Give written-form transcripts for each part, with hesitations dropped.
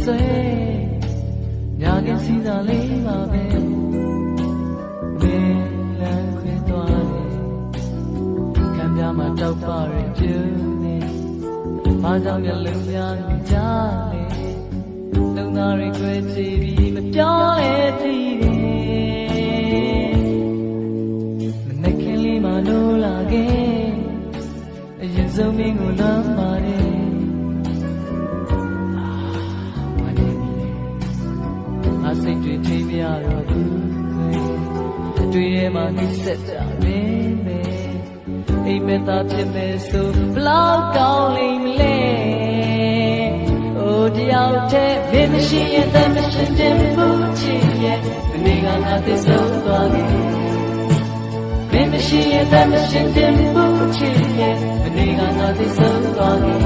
sway nhà cái xí ra lấy mà về về là khuyên toa cam gia mà trâu ba rồi chưa nè ba dao nhà lưng nhà người cha nè lưng ta rồi quên gì vì mà cho lẽ gì nè mình này khi li mà nô là ghê nhìn dấu mình ngủ lắm mà điစိတ်တွေထိမရတော့ဘူးတွေ့ရမှနှိစက်ကြနေမယ်အိမ်မသားဖြစ်မယ်ဆိုဘလောက်ကောင်းလိမ့်မလဲအိုတယောက်တည်းမင်းမရှိရင်တမရှင်တင်ဘူးချစ်ရဲ့မနေ့ကငါသစ္စာသွားခဲ့မင်းမရှိရင်တမရှင်တင်ဘူးချစ်ရဲ့မနေ့ကငါသစ္စာသွားခဲ့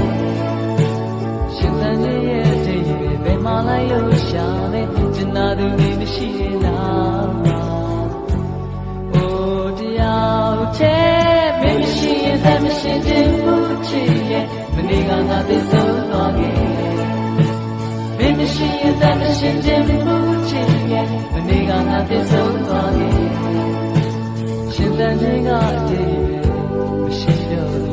ရှင်တန်ရဲ့တည်းရဲ့ဘယ်မှာလိုက်လို့ရှာလဲနာသူနေမရှိရင်လားအိုတယောက်တည်းမင်းမရှိရင်တမရှင်တင်ဘူးချစ်ရဲ့မနေ့ကငါသစ္စာသွားခဲ့မင်းမရှိရင်တမရှင်တင်ဘူးချစ်ရဲ့မနေ့ကငါသစ္စာသွားခဲ့ရှင်တန်ခြင်းကအတည်းမရှိတော့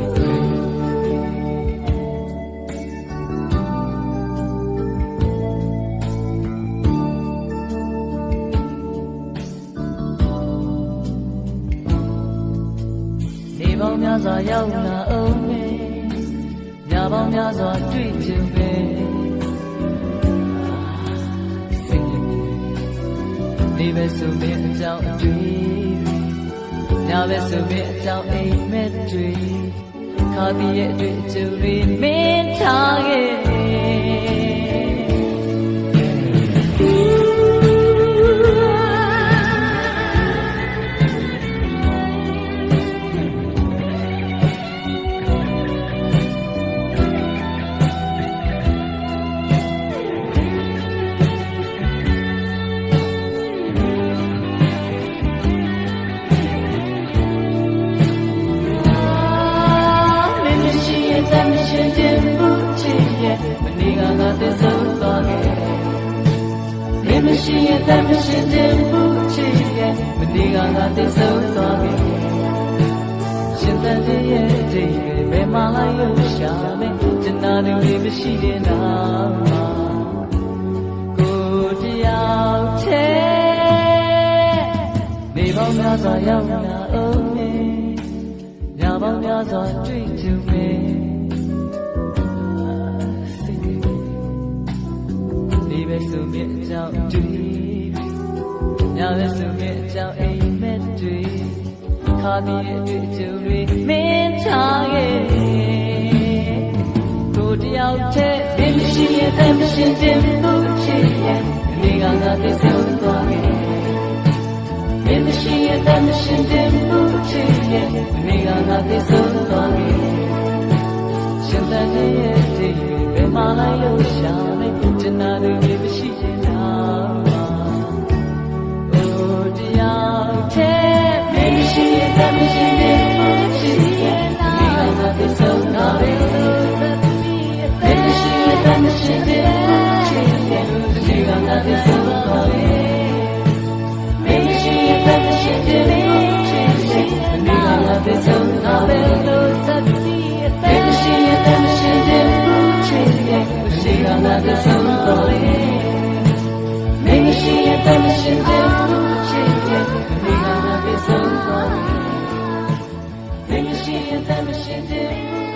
ပေါင်းများစွာရောက်လာအောင်မယ်ညပေါင်းများစွာတွေ့ကြုံမယ်စိတ်နေပဲဆိုမြင်အကြောင်းအတွေ့ညပဲဆိုမြင်အကြောင်းအိမ်မက်တွေခါတီးရဲ့အတွေ့အကြုံတွေမင်းထားခဲ့မရှိရင်တမရှင်တင်ဘူးချစ်ရဲ့မနေ့ကငါသစ္စာသွားခဲ့ရှင်တန်ရဲ့အတိတ်ဘယ်မှာလိုက်လို့ရှာမယ်ကျန်တာတွေမရှိရင်တော့ကိုတယောက်တည်းနေပေါင်းများစွာရောက်လာအောင်မယ်ညပေါင်းများစွာတွေ့ကြုံမယ်ဆိုမြတ်ကြောင့်တွေ့ညလည်းဆိုမြတ်ကြောင့်အိမ်မက်တွေခါတီးရဲ့အတွေ့အကြုံတွေမင်းထားရဲ့ကိုတယောက်တည်းမင်းမရှိရင်တမရှင်တင်ဘူးချစ်ရဲ့ဒီကငါသစ္စာသွားခဲ့မင်းမရှိရင်တမရှင်တင်ဘူးချစ်ရဲ့ဒီကငါသစ္စာသွားခဲ့ရှင်တန်ရဲ့ဒီဘယ်မှာလိုက်လို့ရှာမယ်ကျန်တာတွေမရှိရင်တော့အိုတယောက်တည်းမင်းမရှိရင်တမရှင်တင်ဘူးချစ်ရဲ့ဒီကငါသစ္စာသွားခဲ့မင်းမရှိရင်တမရှင်တင်ဘူးချစ်ရဲ့ဒီကငါသစ္စာသွားခဲ့မင်းမရှိရင်တမရှင်တင်ဘူးချစ်ရဲ့ဒီကငါသစ္စာသွားခဲ့မင်းမရှိရင်တမရှင်တင်ဘူးချစ်ရဲ့ဒီကငါသစ္စာသွားခဲ့မင်းမရှိရင်တမရှင်တင်ဘူးချစ်ရဲ့ဒီကငါသစ္စာသွားခဲ့မင်းမရှိရင်တမရှင်တင်